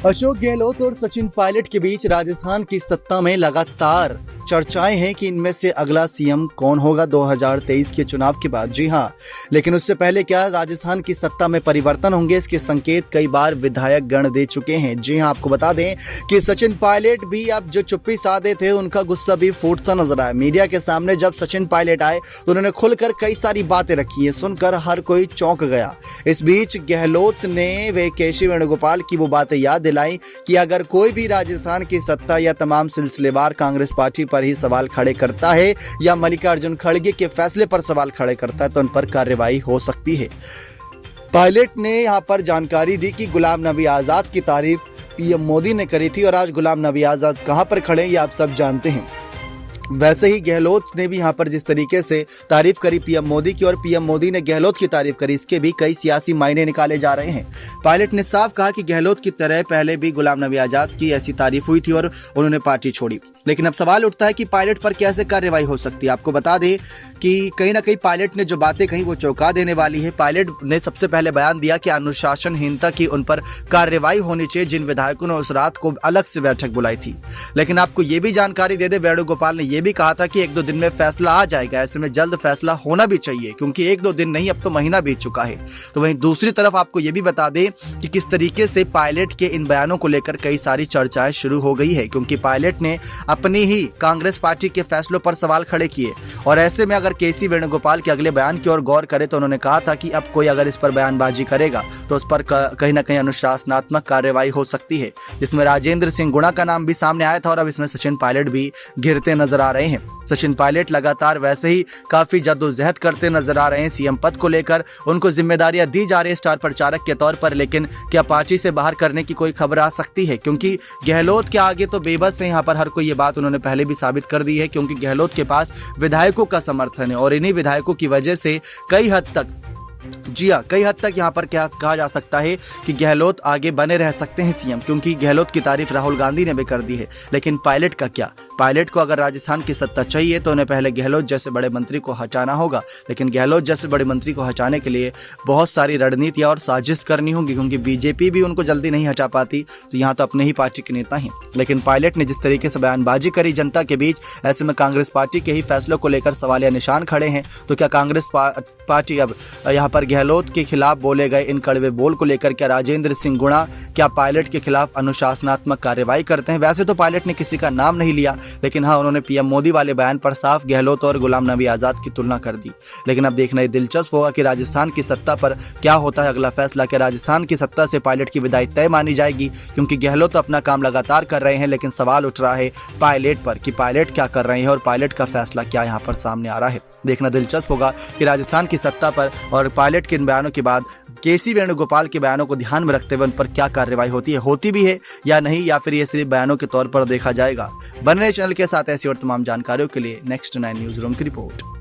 अशोक गहलोत और सचिन पायलट के बीच राजस्थान की सत्ता में लगातार चर्चाएं हैं कि इनमें से अगला सीएम कौन होगा 2023 के चुनाव के बाद। जी हां, लेकिन उससे पहले क्या राजस्थान की सत्ता में परिवर्तन होंगे, इसके संकेत कई बार विधायक गण दे चुके हैं। जी हां, आपको बता दें कि सचिन पायलट भी अब जो चुप्पी साधे थे उनका गुस्सा भी फूटता नजर आया। मीडिया के सामने जब सचिन पायलट आए तो उन्होंने खुलकर कई सारी बातें रखी हैं, सुनकर हर कोई चौंक गया। इस बीच गहलोत ने वे केसी वेणुगोपाल की वो बातें याद दिलाई कि अगर कोई भी राजस्थान की सत्ता या तमाम सिलसिलेवार कांग्रेस पार्टी पर ही सवाल खड़े करता है या मल्लिकार्जुन खड़गे के फैसले पर सवाल खड़े करता है तो उन पर कार्रवाई हो सकती है। पायलट ने यहां पर जानकारी दी कि गुलाम नबी आजाद की तारीफ पीएम मोदी ने करी थी और आज गुलाम नबी आजाद कहां पर खड़े हैं ये आप सब जानते हैं। वैसे ही गहलोत ने भी यहाँ पर जिस तरीके से तारीफ करी पीएम मोदी की और पीएम मोदी ने गहलोत की तारीफ करी, इसके भी कई सियासी मायने निकाले जा रहे हैं। पायलट ने साफ कहा कि गहलोत की तरह पहले भी गुलाम नबी आजाद की ऐसी तारीफ हुई थी और उन्होंने पार्टी छोड़ी। लेकिन अब सवाल उठता है कि पायलट पर कैसे कार्रवाई हो सकती है। आपको बता दें कि कहीं ना कहीं पायलट ने जो बातें कही वो चौंका देने वाली है। पायलट ने सबसे पहले बयान दिया कि अनुशासनहीनता की उन पर कार्रवाई होनी चाहिए जिन विधायकों ने उस रात को अलग से बैठक बुलाई थी। लेकिन आपको ये भी जानकारी दे दे, वेणुगोपाल ने यह भी कहा था कि 1-2 दिन में फैसला आ जाएगा, ऐसे में जल्द फैसला होना भी चाहिए क्योंकि 1-2 दिन नहीं अब तो महीना बीत चुका है। तो वहीं दूसरी तरफ आपको यह भी बता दें कि किस तरीके से पायलट के इन बयानों को लेकर कई सारी चर्चाएं शुरू हो गई है क्योंकि पायलट ने अपनी ही कांग्रेस पार्टी के फैसलों पर सवाल खड़े किए और ऐसे में अगर केसी वेणुगोपाल के अगले बयान की ओर गौर करें तो उन्होंने कहा था कि अब कोई अगर इस पर बयानबाजी करेगा तो उस पर कहीं ना कहीं अनुशासनात्मक कार्रवाई हो सकती है, जिसमें राजेंद्र सिंह गुणा का नाम भी सामने आया था और अब इसमें सचिन पायलट भी घिरते नजर आ रहे हैं। सचिन पायलट लगातार वैसे ही काफी जद्दोजहद करते नजर आ रहे हैं सीएम पद को लेकर, उनको जिम्मेदारियां दी जा रही है स्टार प्रचारक के तौर पर। लेकिन क्या पार्टी से बाहर करने की कोई खबर आ सकती है क्योंकि गहलोत के आगे तो बेबस है। यहाँ पर हर कोई ये बात उन्होंने पहले भी साबित कर दी है क्योंकि गहलोत के पास विधायकों का समर्थन है और इन्हीं विधायकों की वजह से कई हद तक यहाँ पर क्या कहा जा सकता है कि गहलोत आगे बने रह सकते हैं सीएम, क्योंकि गहलोत की तारीफ राहुल गांधी ने भी कर दी है। लेकिन पायलट का क्या? पायलट को अगर राजस्थान की सत्ता चाहिए तो उन्हें पहले गहलोत जैसे बड़े मंत्री को हटाना होगा। लेकिन गहलोत जैसे बड़े मंत्री को हटाने के लिए बहुत सारी रणनीतियां और साजिश करनी होंगी क्योंकि बीजेपी भी उनको जल्दी नहीं हटा पाती, तो यहाँ तो अपने ही पार्टी के नेता हैं। लेकिन पायलट ने जिस तरीके से बयानबाजी करी जनता के बीच, ऐसे में कांग्रेस पार्टी के ही फैसलों को लेकर सवालिया निशान खड़े हैं। तो क्या कांग्रेस पार्टी अब यहाँ पर गहलोत के खिलाफ बोले गए इन कड़वे बोल को लेकर क्या राजेंद्र सिंह गुणा क्या पायलट के खिलाफ अनुशासनात्मक कार्रवाई करते हैं? वैसे तो पायलट ने किसी का नाम नहीं लिया, लेकिन हाँ, उन्होंने पीएम मोदी वाले बयान पर साफ गहलोत और गुलाम नबी आजाद की तुलना कर दी। लेकिन अब देखना ये दिलचस्प होगा कि राजस्थान की सत्ता पर क्या होता है अगला फैसला। क्या राजस्थान की सत्ता से पायलट की विदाई तय मानी जाएगी? क्योंकि गहलोत तो अपना काम लगातार कर रहे हैं, लेकिन सवाल उठ रहा है पायलट पर कि पायलट क्या कर रहे हैं और पायलट का फैसला क्या यहाँ पर सामने आ रहा है। देखना दिलचस्प होगा कि राजस्थान की सत्ता पर और पायलट के इन बयानों के बाद केसी वेणुगोपाल के बयानों को ध्यान में रखते हुए उन पर क्या कार्रवाई होती भी है या नहीं, या फिर ये सिर्फ बयानों के तौर पर देखा जाएगा। बने रहिए चैनल के साथ ऐसी और तमाम जानकारियों के लिए। नेक्स्ट 9 न्यूज़ रूम की रिपोर्ट।